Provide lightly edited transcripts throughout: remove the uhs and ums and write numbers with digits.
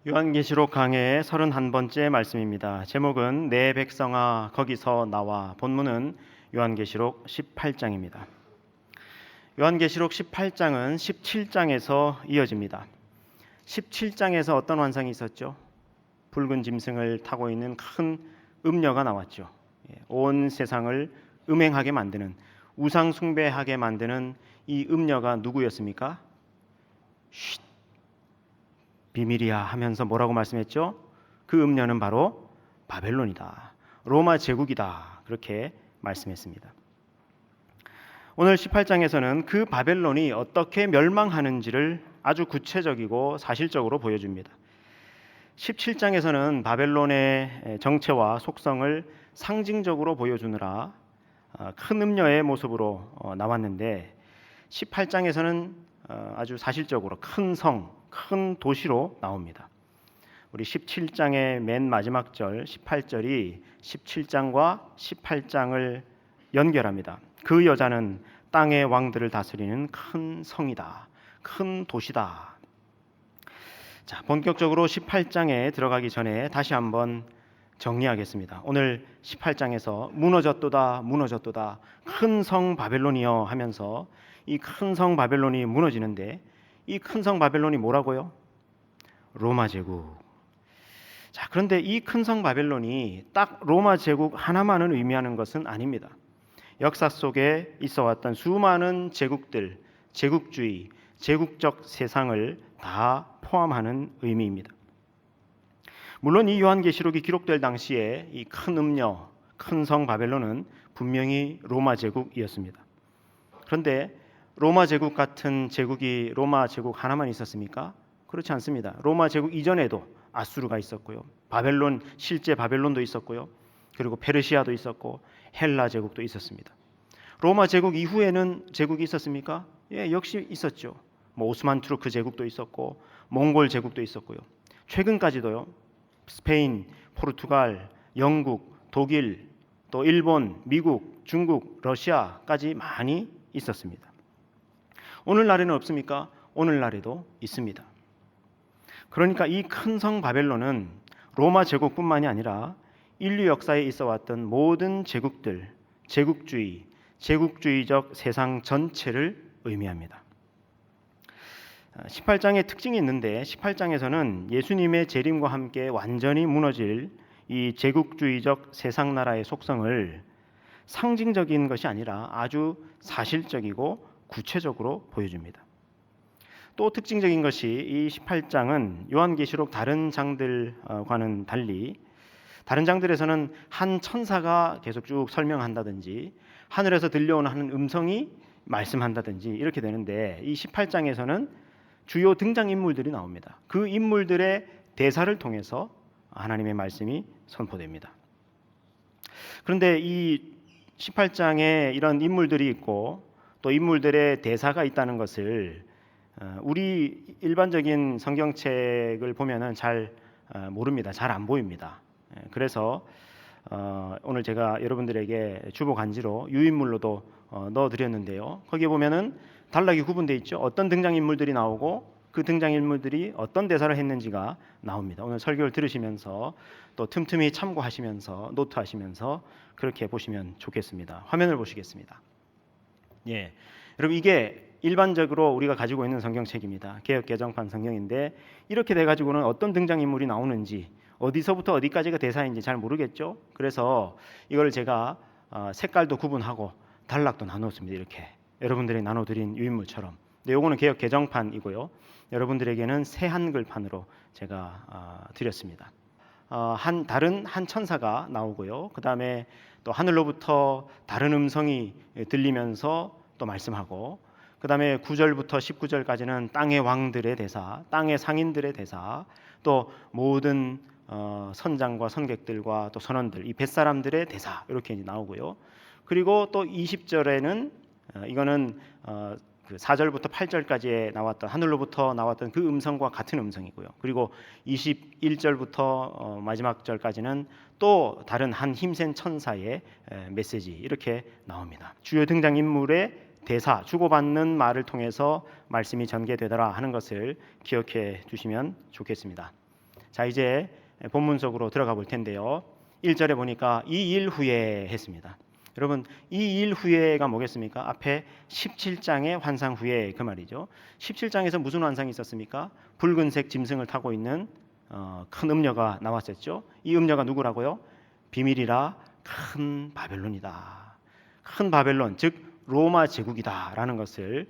요한계시록 강해의 31번째 말씀입니다. 제목은 내 백성아 거기서 나와. 본문은 요한계시록 18장입니다. 요한계시록 18장은 17장에서 이어집니다. 17장에서 어떤 환상이 있었죠? 붉은 짐승을 타고 있는 큰 음녀가 나왔죠. 온 세상을 음행하게 만드는, 우상 숭배하게 만드는 이 음녀가 누구였습니까? 쉿, 비밀이야 하면서 뭐라고 말씀했죠? 그 음녀는 바로 바벨론이다, 로마 제국이다, 그렇게 말씀했습니다. 오늘 18장에서는 그 바벨론이 어떻게 멸망하는지를 아주 구체적이고 사실적으로 보여줍니다. 17장에서는 바벨론의 정체와 속성을 상징적으로 보여주느라 큰 음녀의 모습으로 나왔는데, 18장에서는 아주 사실적으로 큰 성, 큰 도시로 나옵니다. 우리 17장의 맨 마지막 절 18절이 17장과 18장을 연결합니다. 그 여자는 땅의 왕들을 다스리는 큰 성이다, 큰 도시다. 자, 본격적으로 18장에 들어가기 전에 다시 한번 정리하겠습니다. 오늘 18장에서 무너졌도다, 무너졌도다, 큰 성 바벨론이여 하면서 이 큰 성 바벨론이 무너지는데, 이 큰 성 바벨론이 뭐라고요? 로마 제국. 자, 그런데 이 큰 성 바벨론이 딱 로마 제국 하나만을 의미하는 것은 아닙니다. 역사 속에 있어왔던 수많은 제국들, 제국주의, 제국적 세상을 다 포함하는 의미입니다. 물론 이 요한계시록이 기록될 당시에 이 큰 음녀, 큰 성 바벨론은 분명히 로마 제국이었습니다. 그런데 로마 제국 같은 제국이 로마 제국 하나만 있었습니까? 그렇지 않습니다. 로마 제국 이전에도 아수르가 있었고요, 바벨론, 실제 바벨론도 있었고요, 그리고 페르시아도 있었고 헬라 제국도 있었습니다. 로마 제국 이후에는 제국이 있었습니까? 예, 역시 있었죠. 오스만 투르크 제국도 있었고 몽골 제국도 있었고요. 최근까지도요, 스페인, 포르투갈, 영국, 독일, 또 일본, 미국, 중국, 러시아까지 많이 있었습니다. 오늘날에는 없습니까? 오늘날에도 있습니다. 그러니까 이 큰 성 바벨론은 로마 제국뿐만이 아니라 인류 역사에 있어왔던 모든 제국들, 제국주의, 제국주의적 세상 전체를 의미합니다. 18장의 특징이 있는데, 18장에서는 예수님의 재림과 함께 완전히 무너질 이 제국주의적 세상 나라의 속성을 상징적인 것이 아니라 아주 사실적이고 구체적으로 보여줍니다. 또 특징적인 것이 이 18장은 요한계시록 다른 장들과는 달리, 다른 장들에서는 한 천사가 계속 쭉 설명한다든지 하늘에서 들려오는 한 음성이 말씀한다든지 이렇게 되는데, 이 18장에서는 주요 등장인물들이 나옵니다. 그 인물들의 대사를 통해서 하나님의 말씀이 선포됩니다. 그런데 이 18장에 이런 인물들이 있고 또 인물들의 대사가 있다는 것을 우리 일반적인 성경책을 보면은 잘 모릅니다. 잘 안 보입니다. 그래서 오늘 제가 여러분들에게 주보 간지로 유인물로도 넣어드렸는데요. 거기에 보면은 단락이 구분되어 있죠. 어떤 등장인물들이 나오고 그 등장인물들이 어떤 대사를 했는지가 나옵니다. 오늘 설교를 들으시면서 또 틈틈이 참고하시면서 노트하시면서 그렇게 보시면 좋겠습니다. 화면을 보시겠습니다. 예, 여러분, 이게 일반적으로 우리가 가지고 있는 성경책입니다. 개역 개정판 성경인데, 이렇게 돼 가지고는 어떤 등장인물이 나오는지, 어디서부터 어디까지가 대사인지 잘 모르겠죠. 그래서 이걸 제가 색깔도 구분하고 단락도 나눴습니다. 이렇게 여러분들이 나눠드린 유인물처럼. 근데 요거는 개역 개정판이고요, 여러분들에게는 새 한글판으로 제가 드렸습니다. 다른 한 천사가 나오고요, 그 다음에 또 하늘로부터 다른 음성이 들리면서 또 말씀하고, 그 다음에 9절부터 19절까지는 땅의 왕들의 대사, 땅의 상인들의 대사, 또 모든 선장과 선객들과 또 선원들, 이 뱃사람들의 대사, 이렇게 나오고요. 그리고 또 20절에는 이거는 그 4절부터 8절까지에 나왔던, 하늘로부터 나왔던 그 음성과 같은 음성이고요. 그리고 21절부터 마지막 절까지는 또 다른 한 힘센 천사의 메시지, 이렇게 나옵니다. 주요 등장인물의 대사, 주고받는 말을 통해서 말씀이 전개되더라 하는 것을 기억해 주시면 좋겠습니다. 자, 이제 본문 속으로 들어가 볼 텐데요. 1절에 보니까 이 일 후에 했습니다. 여러분, 이 일 후에가 뭐겠습니까? 앞에 17장의 환상 후에 그 말이죠. 17장에서 무슨 환상이 있었습니까? 붉은색 짐승을 타고 있는 큰 음녀가 나왔었죠. 이 음녀가 누구라고요? 비밀이라 큰 바벨론이다. 큰 바벨론, 즉 로마 제국이다라는 것을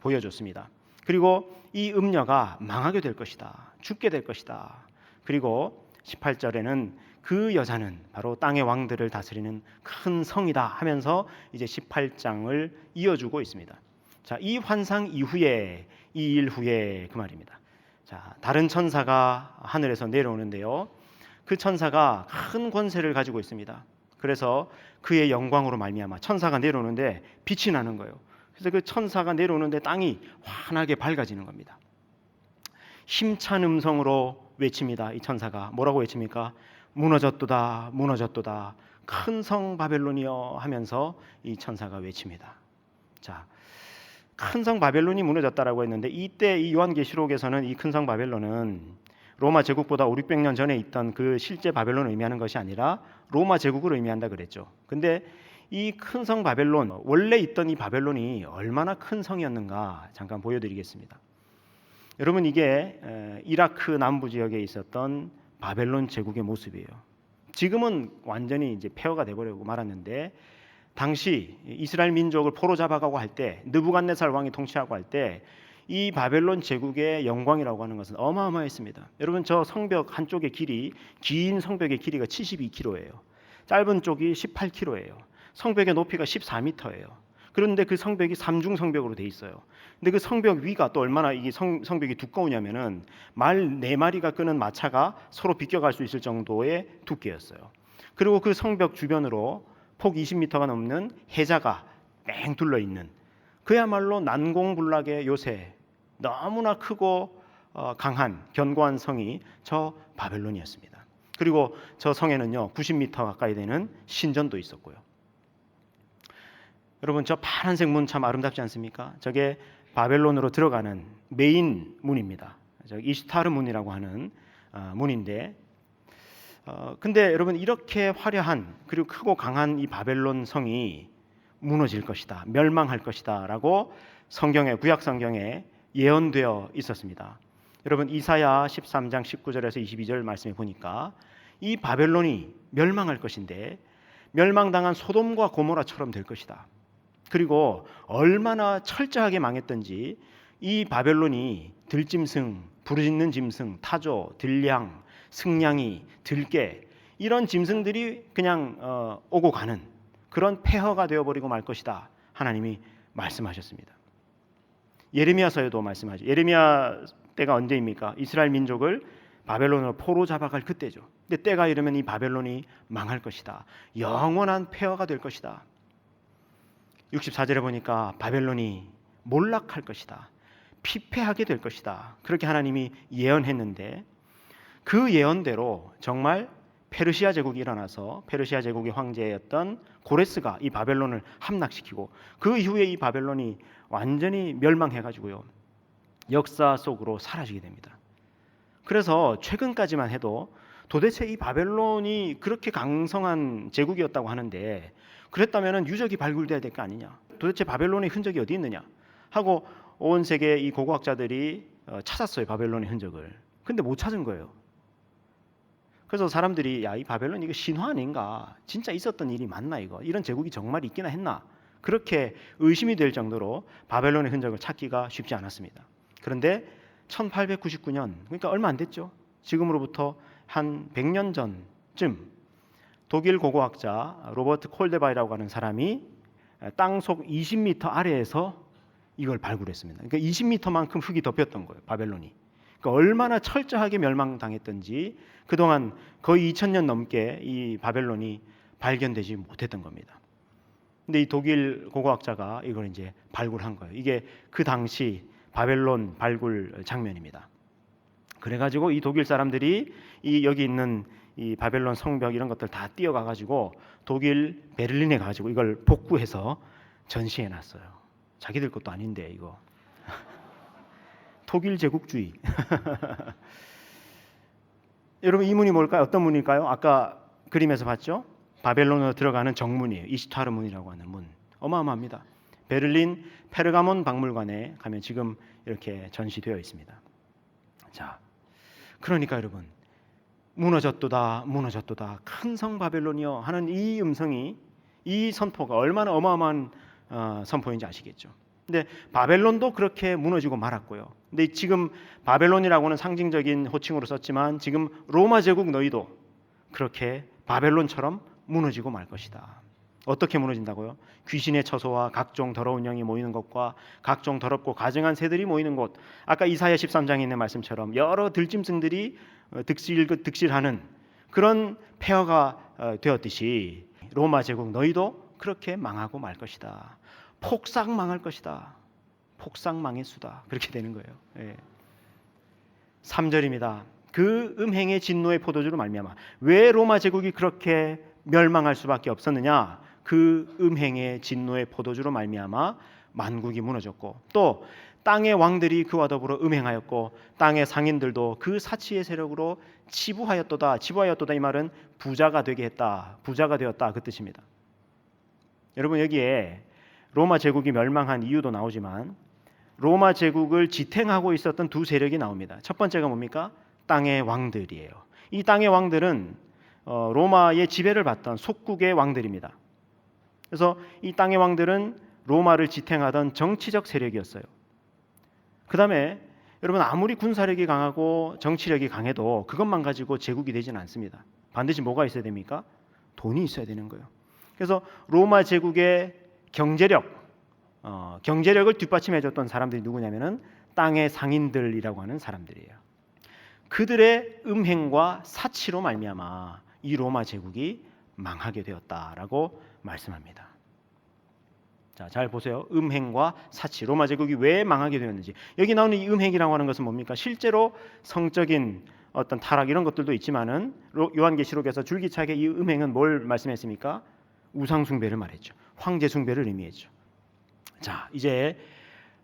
보여줬습니다. 그리고 이 음녀가 망하게 될 것이다. 죽게 될 것이다. 그리고 18절에는 그 여자는 바로 땅의 왕들을 다스리는 큰 성이다 하면서 이제 18장을 이어주고 있습니다. 자, 이 환상 이후에, 이 일 후에 그 말입니다. 자, 다른 천사가 하늘에서 내려오는데요. 그 천사가 큰 권세를 가지고 있습니다. 그래서 그의 영광으로 말미암아 천사가 내려오는데 빛이 나는 거예요. 그래서 그 천사가 내려오는데 땅이 환하게 밝아지는 겁니다. 힘찬 음성으로 외칩니다. 이 천사가 뭐라고 외칩니까? 무너졌도다, 무너졌도다, 큰 성 바벨론이여 하면서 이 천사가 외칩니다. 자, 큰 성 바벨론이 무너졌다라고 했는데 이때 이 요한계시록에서는 이 큰 성 바벨론은 로마 제국보다 5, 600년 전에 있던 그 실제 바벨론을 의미하는 것이 아니라 로마 제국을 의미한다 그랬죠. 근데 이 큰 성 바벨론, 원래 있던 이 바벨론이 얼마나 큰 성이었는가 잠깐 보여드리겠습니다. 여러분, 이게 이라크 남부 지역에 있었던 바벨론 제국의 모습이에요. 지금은 완전히 이제 폐허가 돼버리고 말았는데 당시 이스라엘 민족을 포로 잡아가고 할 때, 느부갓네살 왕이 통치하고 할 때 이 바벨론 제국의 영광이라고 하는 것은 어마어마했습니다. 여러분, 저 성벽 한쪽의 길이, 긴 성벽의 길이가 72km예요. 짧은 쪽이 18km예요. 성벽의 높이가 14m예요. 그런데 그 성벽이 삼중 성벽으로 돼 있어요. 근데 그 성벽 위가 또 얼마나 이게 성벽이 두꺼우냐면은 말 4마리가 끄는 마차가 서로 비껴갈 수 있을 정도의 두께였어요. 그리고 그 성벽 주변으로 폭 20m가 넘는 해자가 뺑 둘러 있는, 그야말로 난공불락의 요새, 너무나 크고 강한 견고한 성이 저 바벨론이었습니다. 그리고 저 성에는요 90m 가까이 되는 신전도 있었고요. 여러분, 저 파란색 문 참 아름답지 않습니까? 저게 바벨론으로 들어가는 메인 문입니다. 저 이슈타르 문이라고 하는 문인데, 근데 여러분, 이렇게 화려한 그리고 크고 강한 이 바벨론 성이 무너질 것이다, 멸망할 것이다라고 성경에, 구약 성경에 예언되어 있었습니다. 여러분, 이사야 13장 19절에서 22절 말씀에 보니까 이 바벨론이 멸망할 것인데 멸망당한 소돔과 고모라처럼 될 것이다. 그리고 얼마나 철저하게 망했던지 이 바벨론이 들짐승, 부르짖는 짐승, 타조, 들량, 승냥이, 들깨, 이런 짐승들이 그냥 오고 가는 그런 폐허가 되어버리고 말 것이다, 하나님이 말씀하셨습니다. 예레미야서에도 말씀하죠. 예레미야 때가 언제입니까? 이스라엘 민족을 바벨론으로 포로 잡아갈 그때죠. 근데 때가 이르면 이 바벨론이 망할 것이다, 영원한 폐허가 될 것이다. 64절에 보니까 바벨론이 몰락할 것이다, 피폐하게 될 것이다, 그렇게 하나님이 예언했는데 그 예언대로 정말 페르시아 제국이 일어나서 페르시아 제국의 황제였던 고레스가 이 바벨론을 함락시키고 그 이후에 이 바벨론이 완전히 멸망해가지고요 역사 속으로 사라지게 됩니다. 그래서 최근까지만 해도 도대체 이 바벨론이 그렇게 강성한 제국이었다고 하는데 그랬다면 유적이 발굴돼야 될 거 아니냐, 도대체 바벨론의 흔적이 어디 있느냐 하고 온 세계 이 고고학자들이 찾았어요, 바벨론의 흔적을. 근데 못 찾은 거예요. 그래서 사람들이 야, 이 바벨론 이거 신화 아닌가, 진짜 있었던 일이 맞나, 이런 제국이 정말 있기나 했나, 그렇게 의심이 될 정도로 바벨론의 흔적을 찾기가 쉽지 않았습니다. 그런데 1899년, 그러니까 얼마 안 됐죠. 지금으로부터 한 100년 전쯤 독일 고고학자 로버트 콜데바이라고 하는 사람이 땅속 20m 아래에서 이걸 발굴했습니다. 그러니까 20m만큼 흙이 덮였던 거예요, 바벨론이. 그러니까 얼마나 철저하게 멸망당했던지 그동안 거의 2000년 넘게 이 바벨론이 발견되지 못했던 겁니다. 근데 이 독일 고고학자가 이걸 이제 발굴한 거예요. 이게 그 당시 바벨론 발굴 장면입니다. 그래가지고 이 독일 사람들이 이 여기 있는 이 바벨론 성벽 이런 것들 다 뛰어가가지고 독일 베를린에 가가지고 이걸 복구해서 전시해놨어요. 자기들 것도 아닌데 이거. 독일 제국주의. 여러분 이 문이 뭘까요? 어떤 문일까요? 아까 그림에서 봤죠? 바벨론으로 들어가는 정문이에요. 이스타르 문이라고 하는 문. 어마어마합니다. 베를린 페르가몬 박물관에 가면 지금 이렇게 전시되어 있습니다. 자, 그러니까 여러분 무너졌도다 무너졌도다 큰 성 바벨론이여 하는 이 음성이, 이 선포가 얼마나 어마어마한 선포인지 아시겠죠? 근데 바벨론도 그렇게 무너지고 말았고요. 근데 지금 바벨론이라고는 상징적인 호칭으로 썼지만 지금 로마 제국 너희도 그렇게 바벨론처럼 무너지고 말 것이다. 어떻게 무너진다고요? 귀신의 처소와 각종 더러운 영이 모이는 곳과 각종 더럽고 가증한 새들이 모이는 곳. 아까 이사야 13장에 있는 말씀처럼 여러 들짐승들이 득실하는 그런 폐허가 되었듯이 로마 제국 너희도 그렇게 망하고 말 것이다. 폭삭 망할 것이다. 폭삭 망의 수다. 그렇게 되는 거예요. 예. 3절입니다. 그 음행의 진노의 포도주로 말미암아. 왜 로마 제국이 그렇게 멸망할 수밖에 없었느냐? 그 음행의 진노의 포도주로 말미암아 만국이 무너졌고, 또 땅의 왕들이 그와 더불어 음행하였고 땅의 상인들도 그 사치의 세력으로 치부하였도다. 치부하였도다 이 말은 부자가 되게 했다. 부자가 되었다 그 뜻입니다. 여러분 여기에 로마 제국이 멸망한 이유도 나오지만 로마 제국을 지탱하고 있었던 두 세력이 나옵니다. 첫 번째가 뭡니까? 땅의 왕들이에요. 이 땅의 왕들은 로마의 지배를 받던 속국의 왕들입니다. 그래서 이 땅의 왕들은 로마를 지탱하던 정치적 세력이었어요. 그 다음에 여러분 아무리 군사력이 강하고 정치력이 강해도 그것만 가지고 제국이 되지는 않습니다. 반드시 뭐가 있어야 됩니까? 돈이 있어야 되는 거예요. 그래서 로마 제국의 경제력을 뒷받침해줬던 사람들이 누구냐면은 땅의 상인들이라고 하는 사람들이에요. 그들의 음행과 사치로 말미암아 이 로마 제국이 망하게 되었다라고 말씀합니다. 자, 잘 보세요. 음행과 사치, 로마 제국이 왜 망하게 되었는지. 여기 나오는 이 음행이라고 하는 것은 뭡니까? 실제로 성적인 어떤 타락 이런 것들도 있지만은 요한계시록에서 줄기차게 이 음행은 뭘 말씀했습니까? 우상 숭배를 말했죠. 황제 숭배를 의미했죠. 자, 이제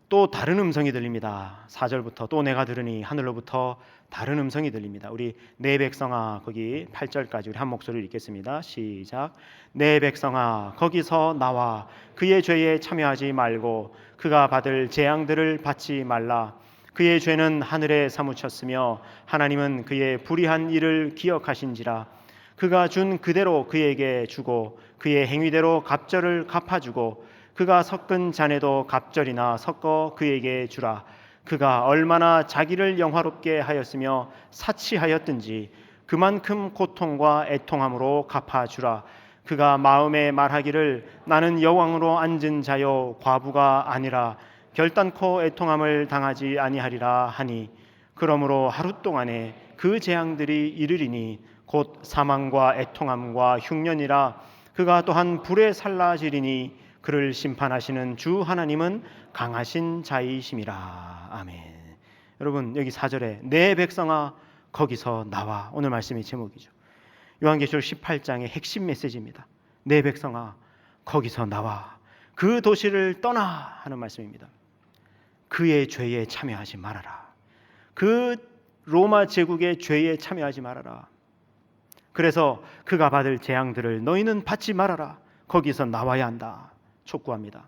또 다른 음성이 들립니다. 4절부터 또 내가 들으니 하늘로부터 다른 음성이 들립니다. 우리 내 백성아, 거기 8절까지 우리 한 목소리를 읽겠습니다. 시작. 내 백성아 거기서 나와 그의 죄에 참여하지 말고 그가 받을 재앙들을 받지 말라. 그의 죄는 하늘에 사무쳤으며 하나님은 그의 불의한 일을 기억하신지라. 그가 준 그대로 그에게 주고 그의 행위대로 갑절을 갚아주고 그가 섞은 잔에도 갑절이나 섞어 그에게 주라. 그가 얼마나 자기를 영화롭게 하였으며 사치하였든지 그만큼 고통과 애통함으로 갚아주라. 그가 마음에 말하기를 나는 여왕으로 앉은 자요 과부가 아니라 결단코 애통함을 당하지 아니하리라 하니, 그러므로 하루 동안에 그 재앙들이 이르리니 곧 사망과 애통함과 흉년이라. 그가 또한 불에 살라지리니 그를 심판하시는 주 하나님은 강하신 자이심이라. 아멘. 여러분 여기 4절에 내 백성아 거기서 나와, 오늘 말씀의 제목이죠. 요한계시록 18장의 핵심 메시지입니다. 내 백성아 거기서 나와 그 도시를 떠나 하는 말씀입니다. 그의 죄에 참여하지 말아라. 그 로마 제국의 죄에 참여하지 말아라. 그래서 그가 받을 재앙들을 너희는 받지 말아라. 거기서 나와야 한다. 촉구합니다.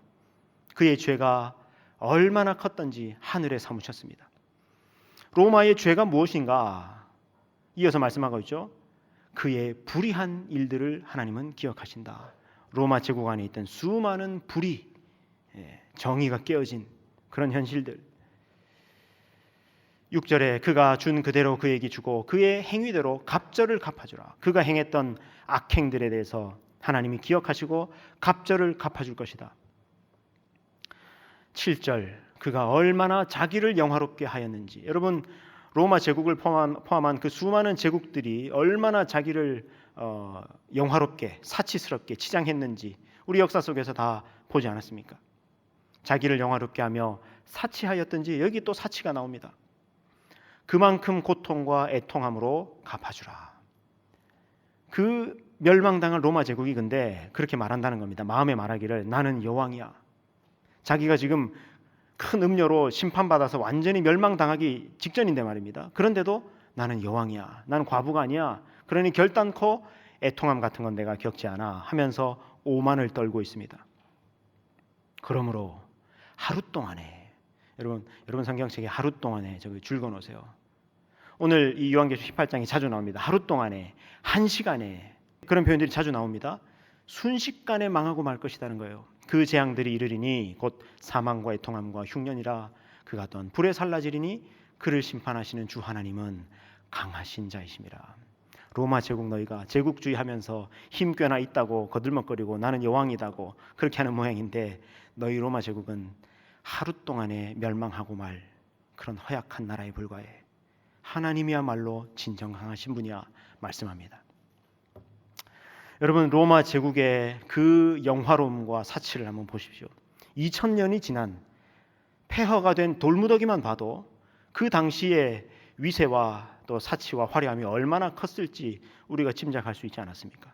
그의 죄가 얼마나 컸던지 하늘에 사무쳤습니다. 로마의 죄가 무엇인가? 이어서 말씀하고 있죠. 그의 불의한 일들을 하나님은 기억하신다. 로마 제국 안에 있던 수많은 불의, 정의가 깨어진 그런 현실들. 6절에 그가 준 그대로 그에게 주고 그의 행위대로 갑절을 갚아주라. 그가 행했던 악행들에 대해서 하나님이 기억하시고 갑절을 갚아줄 것이다. 7절 그가 얼마나 자기를 영화롭게 하였는지. 여러분 로마 제국을 포함한 그 수많은 제국들이 얼마나 자기를 영화롭게 사치스럽게 치장했는지 우리 역사 속에서 다 보지 않았습니까? 자기를 영화롭게 하며 사치하였든지, 여기 또 사치가 나옵니다. 그만큼 고통과 애통함으로 갚아주라. 그 멸망당한 로마 제국이 근데 그렇게 말한다는 겁니다. 마음에 말하기를 나는 여왕이야. 자기가 지금 큰 음료로 심판받아서 완전히 멸망당하기 직전인데 말입니다. 그런데도 나는 여왕이야. 나는 과부가 아니야. 그러니 결단코 애통함 같은 건 내가 겪지 않아 하면서 오만을 떨고 있습니다. 그러므로 하루 동안에 여러분 성경책에 하루 동안에 저기 줄거 놓으세요. 오늘 이 요한계시록 18장이 자주 나옵니다. 하루 동안에, 한 시간에 그런 표현들이 자주 나옵니다. 순식간에 망하고 말 것이라는 거예요. 그 재앙들이 이르리니 곧 사망과 애통함과 흉년이라 그가 또한 불에 살라지리니 그를 심판하시는 주 하나님은 강하신 자이심이라. 로마 제국 너희가 제국주의하면서 힘 꽤나 있다고 거들먹거리고 나는 여왕이다고 그렇게 하는 모양인데 너희 로마 제국은 하루 동안에 멸망하고 말 그런 허약한 나라에 불과해. 하나님이야말로 진정 강하신 분이야 말씀합니다. 여러분 로마 제국의 그 영화로움과 사치를 한번 보십시오. 2000년이 지난 폐허가 된 돌무더기만 봐도 그 당시의 위세와 또 사치와 화려함이 얼마나 컸을지 우리가 짐작할 수 있지 않았습니까?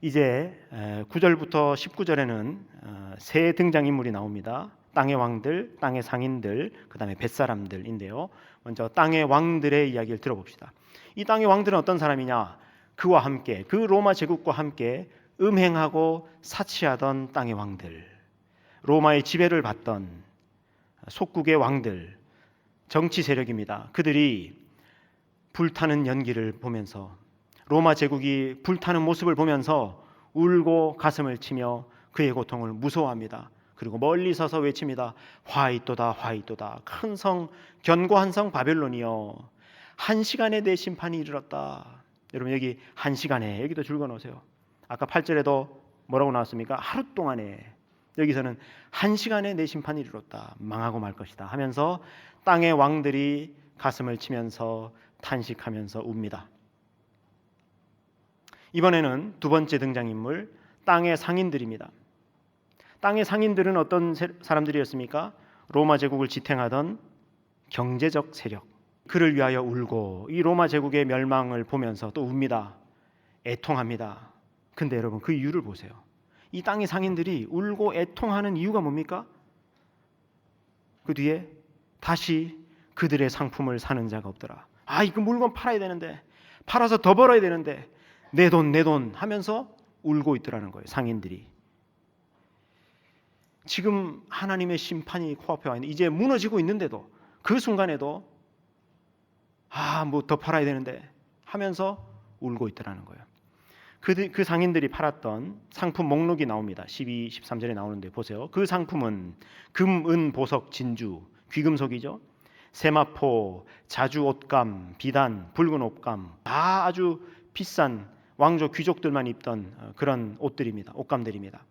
이제 9절부터 19절에는 새 등장인물이 나옵니다. 땅의 왕들, 땅의 상인들, 그 다음에 뱃사람들인데요. 먼저 땅의 왕들의 이야기를 들어봅시다. 이 땅의 왕들은 어떤 사람이냐? 그와 함께, 그 로마 제국과 함께 음행하고 사치하던 땅의 왕들, 로마의 지배를 받던 속국의 왕들, 정치 세력입니다. 그들이 불타는 연기를 보면서 로마 제국이 불타는 모습을 보면서 울고 가슴을 치며 그의 고통을 무서워합니다. 그리고 멀리 서서 외칩니다. 화이또다 화이또다 큰 성 견고한 성 바벨론이여 한 시간에 내 심판이 이르렀다. 여러분 여기 한 시간에 여기도 줄거 놓으세요. 아까 8절에도 뭐라고 나왔습니까? 하루 동안에. 여기서는 한 시간에 내 심판이 이르렀다. 망하고 말 것이다 하면서 땅의 왕들이 가슴을 치면서 탄식하면서 웁니다. 이번에는 두 번째 등장인물 땅의 상인들입니다. 땅의 상인들은 어떤 사람들이었습니까? 로마 제국을 지탱하던 경제적 세력. 그를 위하여 울고 이 로마 제국의 멸망을 보면서 또 웁니다. 애통합니다. 근데 여러분 그 이유를 보세요. 이 땅의 상인들이 울고 애통하는 이유가 뭡니까? 그 뒤에 다시 그들의 상품을 사는 자가 없더라. 아 이거 물건 팔아야 되는데 팔아서 더 벌어야 되는데 내 돈 하면서 울고 있더라는 거예요. 상인들이. 지금 하나님의 심판이 코앞에 와 있는 이제 무너지고 있는데도 그 순간에도 뭐 더 팔아야 되는데 하면서 울고 있더라는 거예요. 그 상인들이 팔았던 상품 목록이 나옵니다. 12, 13절에 나오는데 보세요. 그 상품은 금, 은, 보석, 진주, 귀금속이죠. 세마포, 자주 옷감, 비단, 붉은 옷감 다 아주 비싼 왕족 귀족들만 입던 그런 옷들입니다. 옷감들입니다.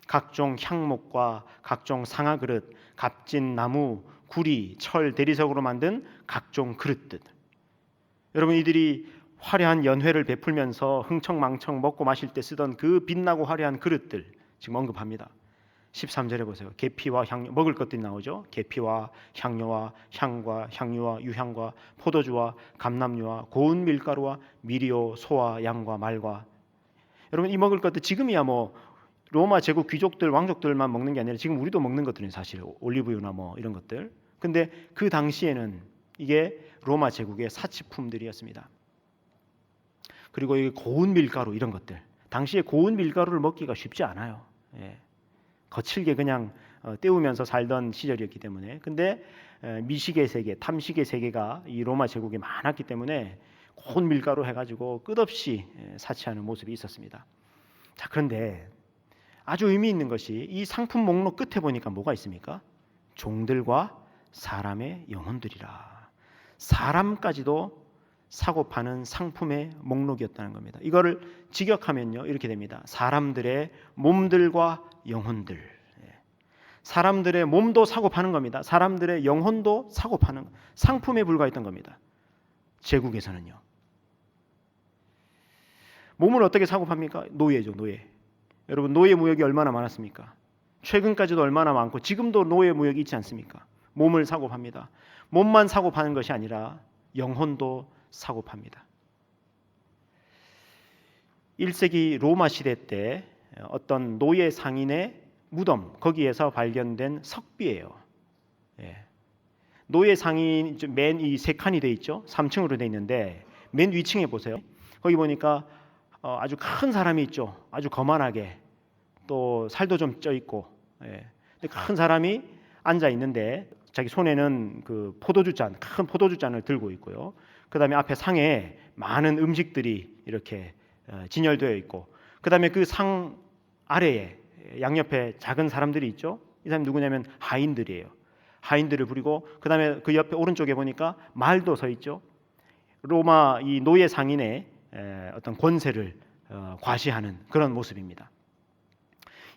각종 향목과 각종 상아 그릇, 값진 나무, 구리, 철, 대리석으로 만든 각종 그릇들. 여러분 이들이 화려한 연회를 베풀면서 흥청망청 먹고 마실 때 쓰던 그 빛나고 화려한 그릇들 지금 언급합니다. 13절에 보세요. 계피와 향료, 먹을 것들이 나오죠. 계피와 향료와 향과 향유와 유향과 포도주와 감람류와 고운 밀가루와 미리오, 소와 양과 말과. 여러분 이 먹을 것들 지금이야 뭐 로마 제국 귀족들 왕족들만 먹는 게 아니라 지금 우리도 먹는 것들은 사실 올리브유나 뭐 이런 것들. 근데 그 당시에는 이게 로마 제국의 사치품들이었습니다. 그리고 이 고운 밀가루 이런 것들. 당시에 고운 밀가루를 먹기가 쉽지 않아요. 예. 거칠게 그냥 때우면서 살던 시절이었기 때문에. 근데 미식의 세계, 탐식의 세계가 이 로마 제국에 많았기 때문에 고운 밀가루 해가지고 끝없이 사치하는 모습이 있었습니다. 자, 그런데 아주 의미 있는 것이 이 상품 목록 끝에 보니까 뭐가 있습니까? 종들과 사람의 영혼들이라. 사람까지도 사고 파는 상품의 목록이었다는 겁니다. 이거를 직역하면요 이렇게 됩니다. 사람들의 몸들과 영혼들. 사람들의 몸도 사고 파는 겁니다. 사람들의 영혼도 사고 파는 상품에 불과했던 겁니다. 제국에서는요. 몸을 어떻게 사고 팝니까? 노예죠, 노예. 여러분 노예 무역이 얼마나 많았습니까? 최근까지도 얼마나 많고 지금도 노예 무역이 있지 않습니까? 몸을 사고 팝니다. 몸만 사고 파는 것이 아니라 영혼도 사고 팝니다. 1세기 로마 시대 때 어떤 노예 상인의 무덤 거기에서 발견된 석비예요. 예. 노예 상인 맨 이 세 칸이 돼 있죠. 3층으로 돼 있는데 맨 위층에 보세요. 거기 보니까 아주 큰 사람이 있죠. 아주 거만하게 또 살도 좀 쪄 있고, 예. 큰 사람이 앉아 있는데 자기 손에는 그 큰 포도주 잔을 들고 있고요. 그다음에 앞에 상에 많은 음식들이 이렇게 진열되어 있고, 그다음에 그 상 아래에 양옆에 작은 사람들이 있죠. 이 사람이 누구냐면 하인들이에요. 하인들을 부리고, 그다음에 그 옆에 오른쪽에 보니까 말도 서 있죠. 로마 이 노예 상인의 어떤 권세를 과시하는 그런 모습입니다.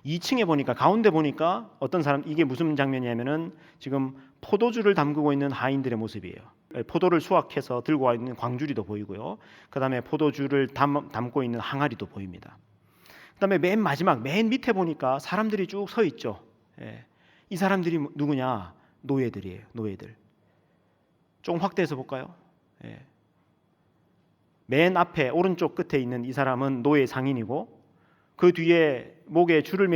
2층에 보니까 가운데 보니까 어떤 사람, 이게 무슨 장면이냐면은 지금 포도주를 담그고 있는 하인들의 모습이에요. 포도를 수확해서 들고 와 있는 광주리도 보이고요. 그다음에 포도주를 담고 있는 항아리도 보입니다. 그다음에 맨 마지막 맨 밑에 보니까 사람들이 쭉 서 있죠. 이 사람들이 누구냐? 노예들이에요. 노예들. 조금 확대해서 볼까요? 맨 앞에 오른쪽 끝에 있는 이 사람은 노예 상인이고, 그 뒤에 목에 줄을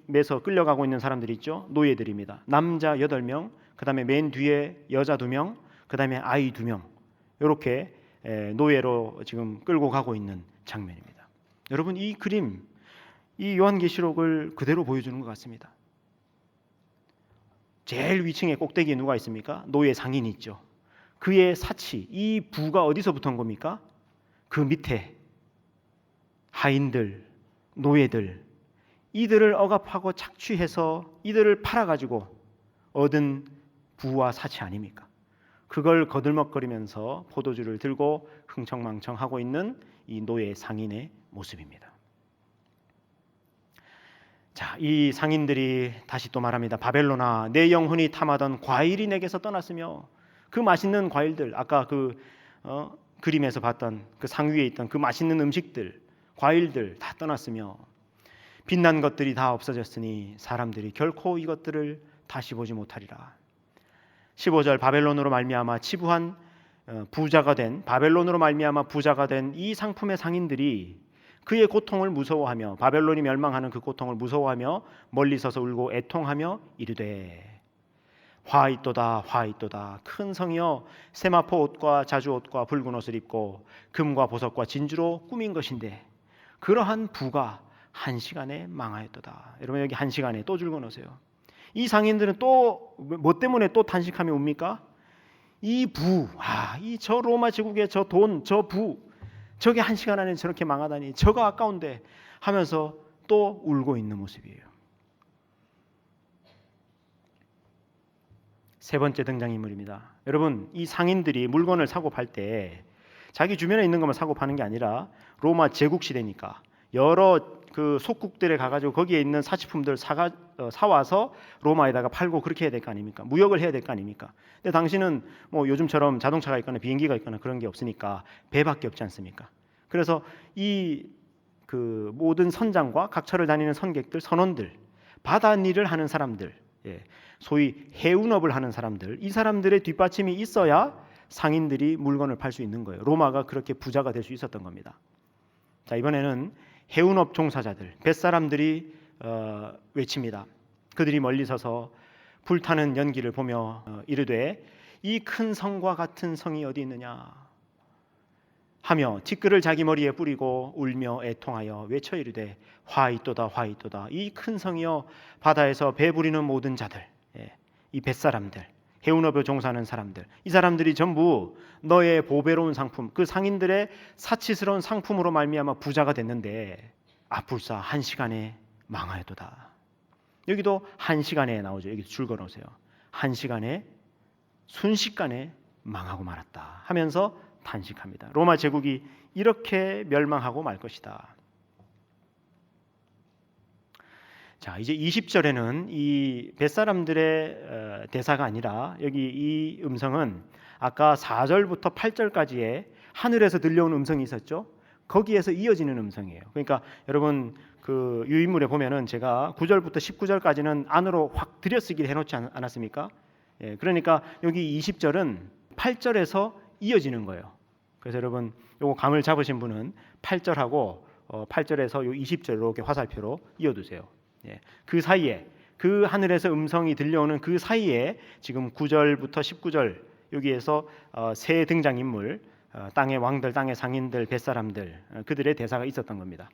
매서 끌려가고 있는 사람들이 있죠. 노예들입니다. 남자 8명, 그다음에 맨 뒤에 여자 2명, 그다음에 아이 2명. 이렇게 노예로 지금 끌고 가고 있는 장면입니다. 여러분, 이 그림, 이 요한계시록을 그대로 보여주는 것 같습니다. 제일 위층에 꼭대기에 누가 있습니까? 노예 상인이 있죠. 그의 사치, 이 부가 어디서부터 온 겁니까? 그 밑에 하인들, 노예들, 이들을 억압하고 착취해서 이들을 팔아가지고 얻은 부와 사치 아닙니까? 그걸 거들먹거리면서 포도주를 들고 흥청망청하고 있는 이 노예 상인의 모습입니다. 자, 이 상인들이 다시 또 말합니다. 바벨론아, 내 영혼이 탐하던 과일이 내게서 떠났으며, 그 맛있는 과일들, 아까 그 그림에서 봤던 그 상 위에 있던 그 맛있는 음식들, 과일들 다 떠났으며, 빛난 것들이 다 없어졌으니 사람들이 결코 이것들을 다시 보지 못하리라. 15절, 바벨론으로 말미암아 치부한 부자가 된, 바벨론으로 말미암아 부자가 된 이 상품의 상인들이 그의 고통을 무서워하며, 바벨론이 멸망하는 그 고통을 무서워하며 멀리 서서 울고 애통하며 이르되, 화 있도다, 화 있도다. 큰 성이여, 세마포 옷과 자주 옷과 붉은 옷을 입고 금과 보석과 진주로 꾸민 것인데 그러한 부가 한 시간에 망하였도다. 여러분, 여기 한 시간에 또 줄거 놓으세요. 이 상인들은 또 뭐 때문에 또 탄식하며 웁니까? 이 부, 이 저 로마 제국의 저 돈, 저 부, 저게 한 시간 안에 저렇게 망하다니, 저거 아까운데 하면서 또 울고 있는 모습이에요. 세 번째 등장인물입니다. 여러분, 이 상인들이 물건을 사고 팔 때 자기 주변에 있는 것만 사고 파는 게 아니라 로마 제국 시대니까 여러 그 속국들에 가가지고 거기에 있는 사치품들 사와서 로마에다가 팔고 그렇게 해야 될 거 아닙니까? 무역을 해야 될 거 아닙니까? 근데 당시는 뭐 요즘처럼 자동차가 있거나 비행기가 있거나 그런 게 없으니까 배밖에 없지 않습니까? 그래서 이 그 모든 선장과 각처를 다니는 선객들, 선원들, 바다일을 하는 사람들, 소위 해운업을 하는 사람들, 이 사람들의 뒷받침이 있어야 상인들이 물건을 팔 수 있는 거예요. 로마가 그렇게 부자가 될 수 있었던 겁니다. 자, 이번에는 해운업 종사자들, 뱃사람들이 외칩니다. 그들이 멀리 서서 불타는 연기를 보며 이르되, 이 큰 성과 같은 성이 어디 있느냐 하며 티끌을 자기 머리에 뿌리고 울며 애통하여 외쳐 이르되, 화 있도다, 화 있도다. 이 큰 성이여, 바다에서 배 부리는 모든 자들, 이 뱃사람들, 해운업에 종사하는 사람들, 이 사람들이 전부 너의 보배로운 상품, 그 상인들의 사치스러운 상품으로 말미암아 부자가 됐는데 불사 한 시간에 망하였도다. 여기도 한 시간에 나오죠. 여기 줄 걸어놓으세요. 한 시간에, 순식간에 망하고 말았다 하면서 탄식합니다. 로마 제국이 이렇게 멸망하고 말 것이다. 자, 이제 20절에는 이 뱃사람들의 대사가 아니라, 여기 이 음성은 아까 4절부터 8절까지의 하늘에서 들려온 음성이 있었죠. 거기에서 이어지는 음성이에요. 그러니까 여러분, 그 유인물에 보면은 제가 9절부터 19절까지는 안으로 확 들여쓰기를 해놓지 않았습니까? 그러니까 여기 20절은 8절에서 이어지는 거예요. 그래서 여러분, 요거 감을 잡으신 분은 8절하고 8절에서 요 20절 이렇게 화살표로 이어두세요. 그 사이에 그 하늘에서 음성이 들려오는 그 사이에 지금 9절부터 19절 여기에서 새 등장인물, 땅의 왕들, 땅의 상인들, 뱃사람들, 그들의 대사가 있었던 겁니다.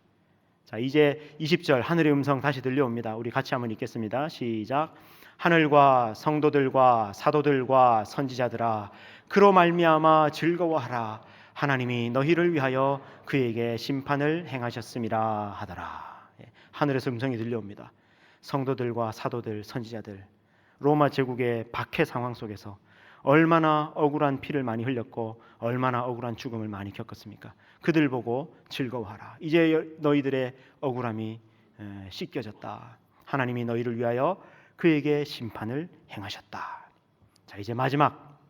자, 이제 20절 하늘의 음성 다시 들려옵니다. 우리 같이 한번 읽겠습니다. 시작. 하늘과 성도들과 사도들과 선지자들아, 그로 말미암아 즐거워하라. 하나님이 너희를 위하여 그에게 심판을 행하셨음이라 하더라. 하늘에서 음성이 들려옵니다. 성도들과 사도들, 선지자들, 로마 제국의 박해 상황 속에서 얼마나 억울한 피를 많이 흘렸고 얼마나 억울한 죽음을 많이 겪었습니까? 그들 보고 즐거워하라. 이제 너희들의 억울함이 씻겨졌다. 하나님이 너희를 위하여 그에게 심판을 행하셨다. 자, 이제 마지막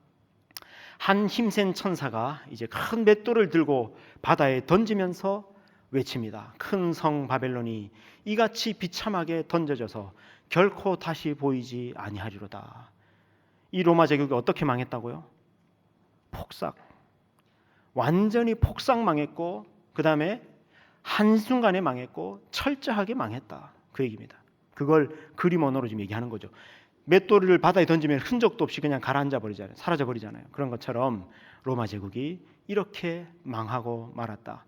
한 힘센 천사가 이제 큰 맷돌을 들고 바다에 던지면서 외칩니다. 큰 성 바벨론이 이같이 비참하게 던져져서 결코 다시 보이지 아니하리로다. 이 로마 제국이 어떻게 망했다고요? 폭삭. 완전히 폭삭 망했고 그 다음에 한순간에 망했고 철저하게 망했다. 그 얘기입니다. 그걸 그림 언어로 지금 얘기하는 거죠. 맷돌을 바다에 던지면 흔적도 없이 그냥 가라앉아 버리잖아요. 사라져 버리잖아요. 그런 것처럼 로마 제국이 이렇게 망하고 말았다.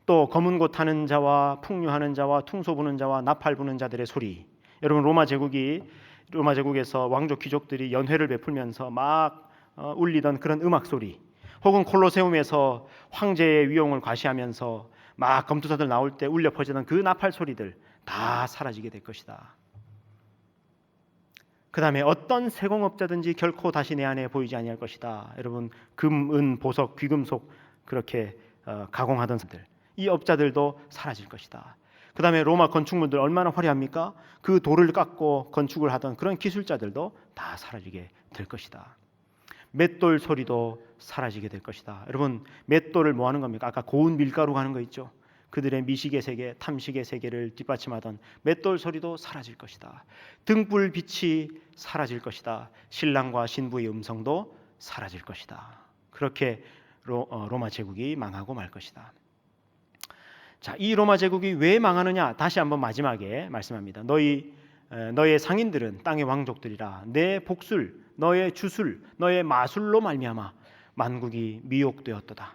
또 검은 고 타는 자와 풍류하는 자와 퉁소 부는 자와 나팔 부는 자들의 소리. 여러분 로마 제국에서 왕족 귀족들이 연회를 베풀면서 막 울리던 그런 음악 소리, 혹은 콜로세움에서 황제의 위용을 과시하면서 막 검투사들 나올 때 울려 퍼지던 그 나팔 소리들 다 사라지게 될 것이다. 그 다음에 어떤 세공업자든지 결코 다시 내 안에 보이지 아니할 것이다. 여러분 금, 은, 보석, 귀금속 그렇게 가공하던 사람들, 이 업자들도 사라질 것이다. 그 다음에 로마 건축물들 얼마나 화려합니까? 그 돌을 깎고 건축을 하던 그런 기술자들도 다 사라지게 될 것이다. 맷돌 소리도 사라지게 될 것이다. 여러분 맷돌을 뭐 하는 겁니까? 아까 고운 밀가루 가는 거 있죠? 그들의 미식의 세계, 탐식의 세계를 뒷받침하던 맷돌 소리도 사라질 것이다. 등불 빛이 사라질 것이다. 신랑과 신부의 음성도 사라질 것이다. 그렇게 로마 제국이 망하고 말 것이다. 자, 이 로마 제국이 왜 망하느냐? 다시 한번 마지막에 말씀합니다. 너의 상인들은 땅의 왕족들이라. 내 복술, 너의 주술, 너의 마술로 말미암아 만국이 미혹되었도다.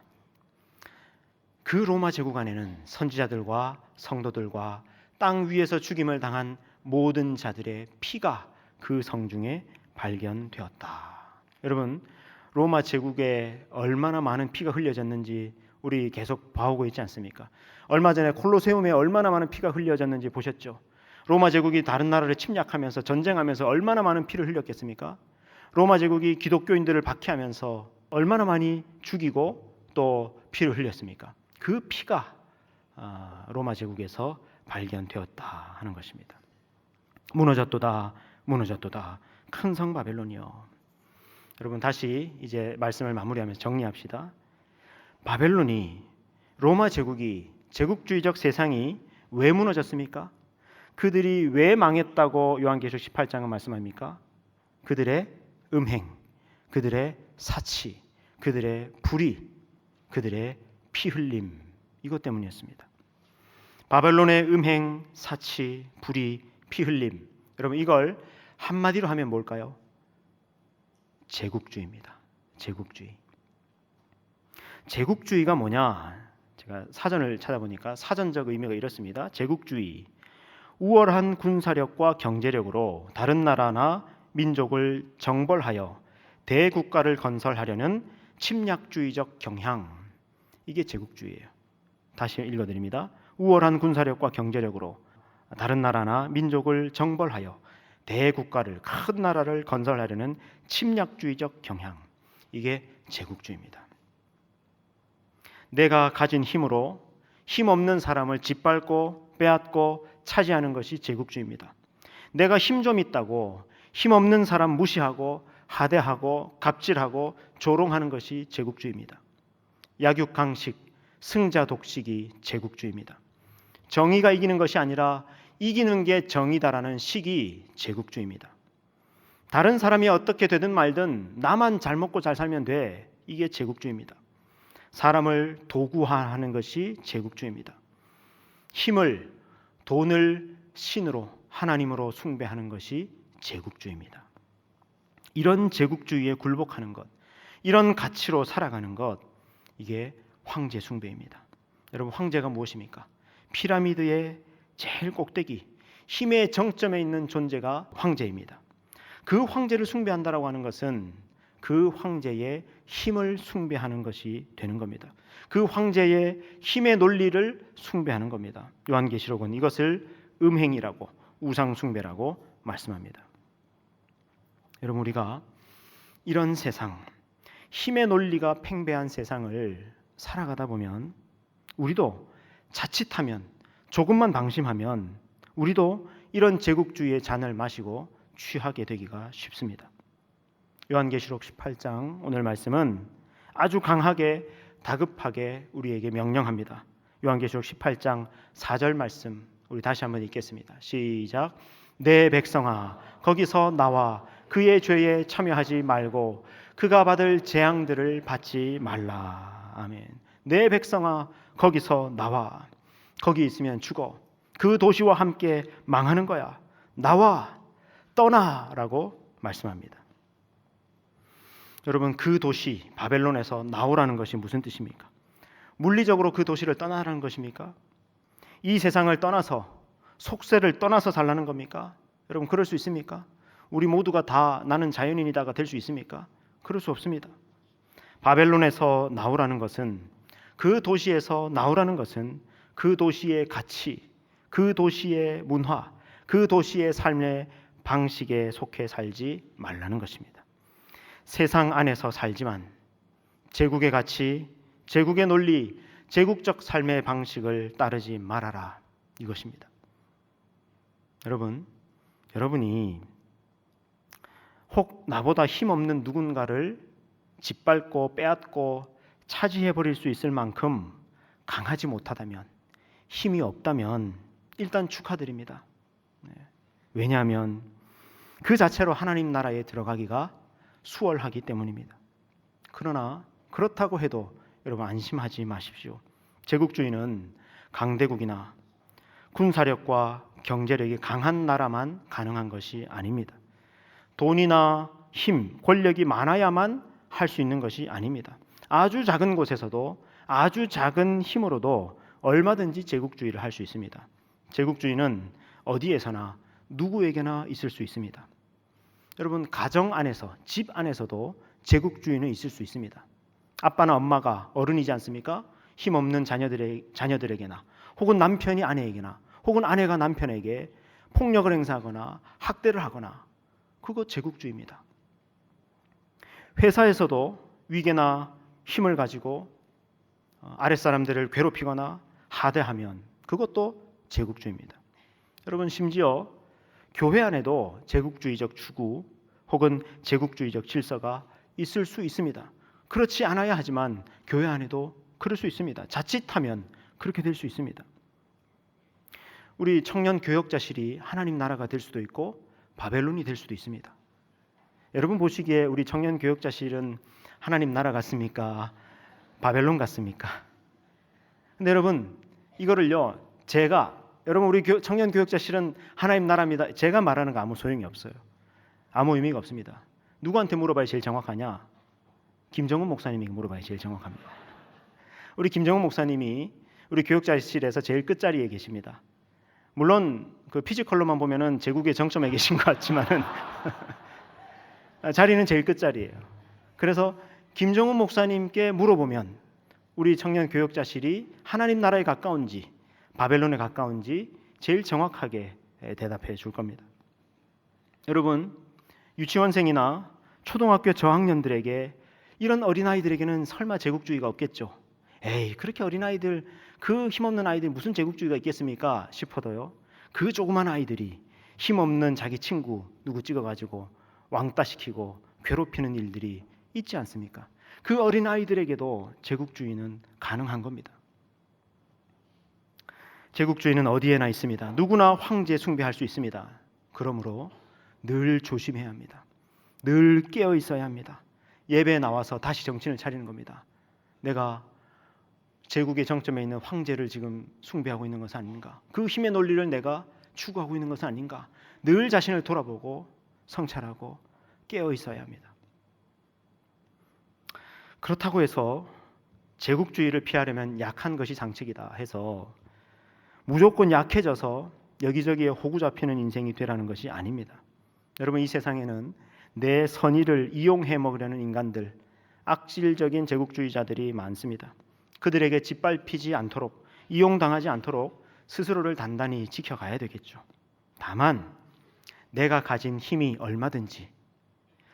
그 로마 제국 안에는 선지자들과 성도들과 땅 위에서 죽임을 당한 모든 자들의 피가 그 성중에 발견되었다. 여러분 로마 제국에 얼마나 많은 피가 흘려졌는지 우리 계속 봐오고 있지 않습니까? 얼마 전에 콜로세움에 얼마나 많은 피가 흘려졌는지 보셨죠? 로마 제국이 다른 나라를 침략하면서 전쟁하면서 얼마나 많은 피를 흘렸겠습니까? 로마 제국이 기독교인들을 박해하면서 얼마나 많이 죽이고 또 피를 흘렸습니까? 그 피가 로마 제국에서 발견되었다 하는 것입니다. 무너졌도다, 무너졌도다. 큰 성 바벨론이요. 여러분 다시 이제 말씀을 마무리하면서 정리합시다. 바벨론이, 로마 제국이, 제국주의적 세상이 왜 무너졌습니까? 그들이 왜 망했다고 요한계시록 18장은 말씀합니까? 그들의 음행, 그들의 사치, 그들의 불의, 그들의 피 흘림, 이것 때문이었습니다. 바벨론의 음행, 사치, 불의, 피 흘림. 여러분 이걸 한마디로 하면 뭘까요? 제국주의입니다. 제국주의. 제국주의가 뭐냐? 제가 사전을 찾아보니까 사전적 의미가 이렇습니다. 제국주의, 우월한 군사력과 경제력으로 다른 나라나 민족을 정벌하여 대국가를 건설하려는 침략주의적 경향, 이게 제국주의예요. 다시 읽어드립니다. 우월한 군사력과 경제력으로 다른 나라나 민족을 정벌하여 대국가를, 큰 나라를 건설하려는 침략주의적 경향, 이게 제국주의입니다. 내가 가진 힘으로 힘없는 사람을 짓밟고 빼앗고 차지하는 것이 제국주의입니다. 내가 힘 좀 있다고 힘없는 사람 무시하고 하대하고 갑질하고 조롱하는 것이 제국주의입니다. 약육강식, 승자 독식이 제국주의입니다. 정의가 이기는 것이 아니라 이기는 게 정의다라는 식이 제국주의입니다. 다른 사람이 어떻게 되든 말든 나만 잘 먹고 잘 살면 돼, 이게 제국주의입니다. 사람을 도구화하는 것이 제국주의입니다. 힘을, 돈을 신으로 하나님으로 숭배하는 것이 제국주의입니다. 이런 제국주의에 굴복하는 것, 이런 가치로 살아가는 것, 이게 황제 숭배입니다. 여러분, 황제가 무엇입니까? 피라미드의 제일 꼭대기, 힘의 정점에 있는 존재가 황제입니다. 그 황제를 숭배한다라고 하는 것은 그 황제의 힘을 숭배하는 것이 되는 겁니다. 그 황제의 힘의 논리를 숭배하는 겁니다. 요한계시록은 이것을 음행이라고, 우상숭배라고 말씀합니다. 여러분, 우리가 이런 세상, 힘의 논리가 팽배한 세상을 살아가다 보면 우리도 자칫하면, 조금만 방심하면 우리도 이런 제국주의의 잔을 마시고 취하게 되기가 쉽습니다. 요한계시록 18장 오늘 말씀은 아주 강하게 다급하게 우리에게 명령합니다. 요한계시록 18장 4절 말씀 우리 다시 한번 읽겠습니다. 시작. 내 백성아, 거기서 나와 그의 죄에 참여하지 말고 그가 받을 재앙들을 받지 말라. 아멘. 내 백성아, 거기서 나와. 거기 있으면 죽어. 그 도시와 함께 망하는 거야. 나와, 떠나라고 말씀합니다. 여러분, 그 도시 바벨론에서 나오라는 것이 무슨 뜻입니까? 물리적으로 그 도시를 떠나라는 것입니까? 이 세상을 떠나서, 속세를 떠나서 살라는 겁니까? 여러분, 그럴 수 있습니까? 우리 모두가 다 나는 자연인이다가 될 수 있습니까? 그럴 수 없습니다. 바벨론에서 나오라는 것은, 그 도시에서 나오라는 것은 그 도시의 가치, 그 도시의 문화, 그 도시의 삶의 방식에 속해 살지 말라는 것입니다. 세상 안에서 살지만 제국의 가치, 제국의 논리, 제국적 삶의 방식을 따르지 말아라, 이것입니다. 여러분이 혹 나보다 힘없는 누군가를 짓밟고 빼앗고 차지해버릴 수 있을 만큼 강하지 못하다면, 힘이 없다면 일단 축하드립니다. 왜냐하면 그 자체로 하나님 나라에 들어가기가 수월하기 때문입니다. 그러나 그렇다고 해도 여러분, 안심하지 마십시오. 제국주의는 강대국이나 군사력과 경제력이 강한 나라만 가능한 것이 아닙니다. 돈이나 힘, 권력이 많아야만 할 수 있는 것이 아닙니다. 아주 작은 곳에서도, 아주 작은 힘으로도 얼마든지 제국주의를 할 수 있습니다. 제국주의는 어디에서나 누구에게나 있을 수 있습니다. 여러분, 가정 안에서, 집 안에서도 제국주의는 있을 수 있습니다. 아빠나 엄마가 어른이지 않습니까? 힘없는 자녀들에게나, 혹은 남편이 아내에게나, 혹은 아내가 남편에게 폭력을 행사하거나 학대를 하거나, 그거 제국주의입니다. 회사에서도 위계나 힘을 가지고 아랫사람들을 괴롭히거나 하대하면 그것도 제국주의입니다. 여러분, 심지어 교회 안에도 제국주의적 추구 혹은 제국주의적 질서가 있을 수 있습니다. 그렇지 않아야 하지만 교회 안에도 그럴 수 있습니다. 자칫하면 그렇게 될 수 있습니다. 우리 청년 교역자실이 하나님 나라가 될 수도 있고 바벨론이 될 수도 있습니다. 여러분 보시기에 우리 청년 교역자실은 하나님 나라 같습니까? 바벨론 같습니까? 근데 여러분, 이거를요, 여러분, 우리 청년 교역자실은 하나님 나라입니다, 제가 말하는 거 아무 소용이 없어요. 아무 의미가 없습니다. 누구한테 물어봐야 제일 정확하냐? 김정은 목사님에게 물어봐야 제일 정확합니다. 우리 김정은 목사님이 우리 교역자실에서 제일 끝자리에 계십니다. 물론 그 피지컬로만 보면은 제국의 정점에 계신 것 같지만은 자리는 제일 끝자리예요. 그래서 김정은 목사님께 물어보면 우리 청년 교역자실이 하나님 나라에 가까운지 바벨론에 가까운지 제일 정확하게 대답해 줄 겁니다. 여러분, 유치원생이나 초등학교 저학년들에게, 이런 어린아이들에게는 설마 제국주의가 없겠죠. 에이, 그렇게 어린아이들, 그 힘없는 아이들이 무슨 제국주의가 있겠습니까 싶어도요, 그 조그만 아이들이 힘없는 자기 친구 누구 찍어가지고 왕따시키고 괴롭히는 일들이 있지 않습니까? 그 어린아이들에게도 제국주의는 가능한 겁니다. 제국주의는 어디에나 있습니다. 누구나 황제 숭배할 수 있습니다. 그러므로 늘 조심해야 합니다. 늘 깨어 있어야 합니다. 예배에 나와서 다시 정신을 차리는 겁니다. 내가 제국의 정점에 있는 황제를 지금 숭배하고 있는 것은 아닌가? 그 힘의 논리를 내가 추구하고 있는 것은 아닌가? 늘 자신을 돌아보고 성찰하고 깨어 있어야 합니다. 그렇다고 해서 제국주의를 피하려면 약한 것이 장책이다 해서 무조건 약해져서 여기저기에 호구 잡히는 인생이 되라는 것이 아닙니다. 여러분, 이 세상에는 내 선의를 이용해 먹으려는 인간들, 악질적인 제국주의자들이 많습니다. 그들에게 짓밟히지 않도록, 이용당하지 않도록 스스로를 단단히 지켜가야 되겠죠. 다만 내가 가진 힘이 얼마든지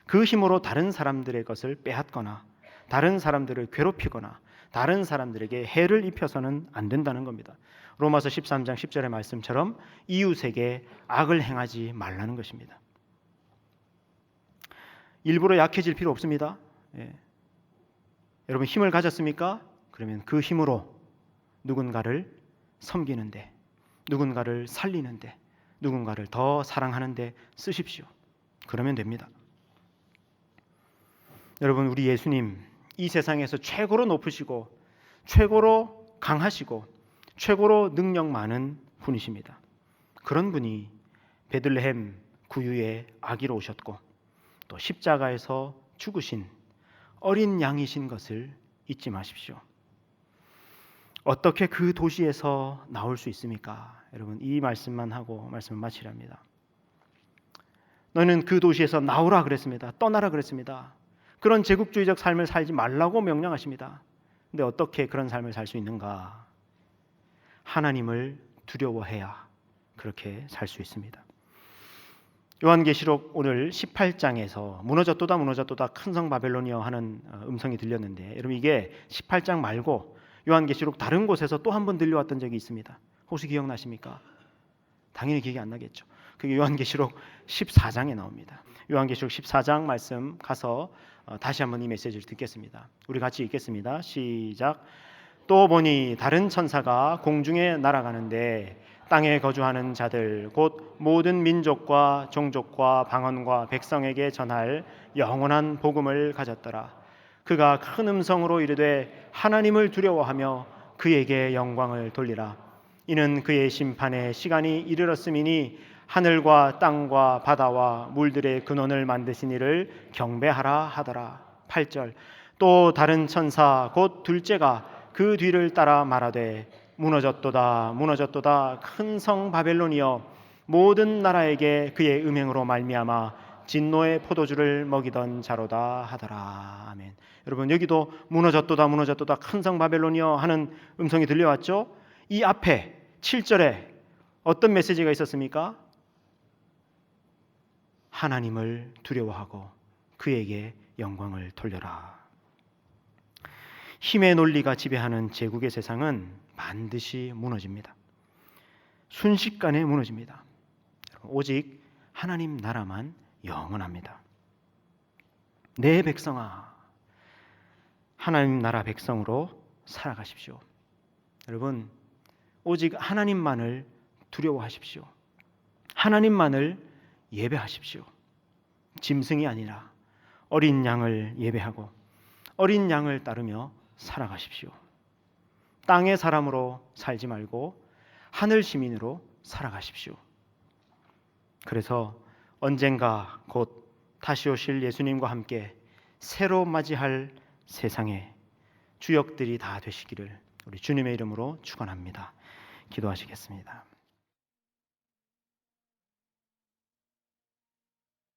그 힘으로 다른 사람들의 것을 빼앗거나 다른 사람들을 괴롭히거나 다른 사람들에게 해를 입혀서는 안 된다는 겁니다. 로마서 13장 10절의 말씀처럼 이웃에게 악을 행하지 말라는 것입니다. 일부러 약해질 필요 없습니다. 여러분, 힘을 가졌습니까? 그러면 그 힘으로 누군가를 섬기는데, 누군가를 살리는데, 누군가를 더 사랑하는데 쓰십시오. 그러면 됩니다. 여러분, 우리 예수님 이 세상에서 최고로 높으시고 최고로 강하시고 최고로 능력 많은 분이십니다. 그런 분이 베들레헴 구유에 아기로 오셨고 또 십자가에서 죽으신 어린 양이신 것을 잊지 마십시오. 어떻게 그 도시에서 나올 수 있습니까? 여러분, 이 말씀만 하고 말씀을 마치랍니다. 너는 그 도시에서 나오라 그랬습니다. 떠나라 그랬습니다. 그런 제국주의적 삶을 살지 말라고 명령하십니다. 근데 어떻게 그런 삶을 살 수 있는가? 하나님을 두려워해야 그렇게 살 수 있습니다. 요한계시록 오늘 18장에서 무너졌도다 큰 성 바벨론이여 하는 음성이 들렸는데, 여러분, 이게 18장 말고 요한계시록 다른 곳에서 또 한 번 들려왔던 적이 있습니다. 혹시 기억나십니까? 당연히 기억이 안 나겠죠. 그게 요한계시록 14장에 나옵니다. 요한계시록 14장 말씀 가서 다시 한번 이 메시지를 듣겠습니다. 우리 같이 읽겠습니다. 시작. 또 보니 다른 천사가 공중에 날아가는데 땅에 거주하는 자들 곧 모든 민족과 종족과 방언과 백성에게 전할 영원한 복음을 가졌더라. 그가 큰 음성으로 이르되 하나님을 두려워하며 그에게 영광을 돌리라. 이는 그의 심판의 시간이 이르렀음이니 하늘과 땅과 바다와 물들의 근원을 만드신 이를 경배하라 하더라. 8절. 또 다른 천사 곧 둘째가 그 뒤를 따라 말하되 무너졌도다 큰 성 바벨론이여 모든 나라에게 그의 음행으로 말미암아 진노의 포도주를 먹이던 자로다 하더라. 아멘. 여러분, 여기도 무너졌도다 큰 성 바벨론이여 하는 음성이 들려왔죠? 이 앞에 7절에 어떤 메시지가 있었습니까? 하나님을 두려워하고 그에게 영광을 돌려라. 힘의 논리가 지배하는 제국의 세상은 반드시 무너집니다. 순식간에 무너집니다. 오직 하나님 나라만 영원합니다. 내 백성아, 하나님 나라 백성으로 살아가십시오. 여러분, 오직 하나님만을 두려워하십시오. 하나님만을 예배하십시오. 짐승이 아니라 어린 양을 예배하고 어린 양을 따르며 살아가십시오. 땅의 사람으로 살지 말고 하늘 시민으로 살아가십시오. 그래서 언젠가 곧 다시 오실 예수님과 함께 새로 맞이할 세상의 주역들이 다 되시기를 우리 주님의 이름으로 축원합니다. 기도하시겠습니다.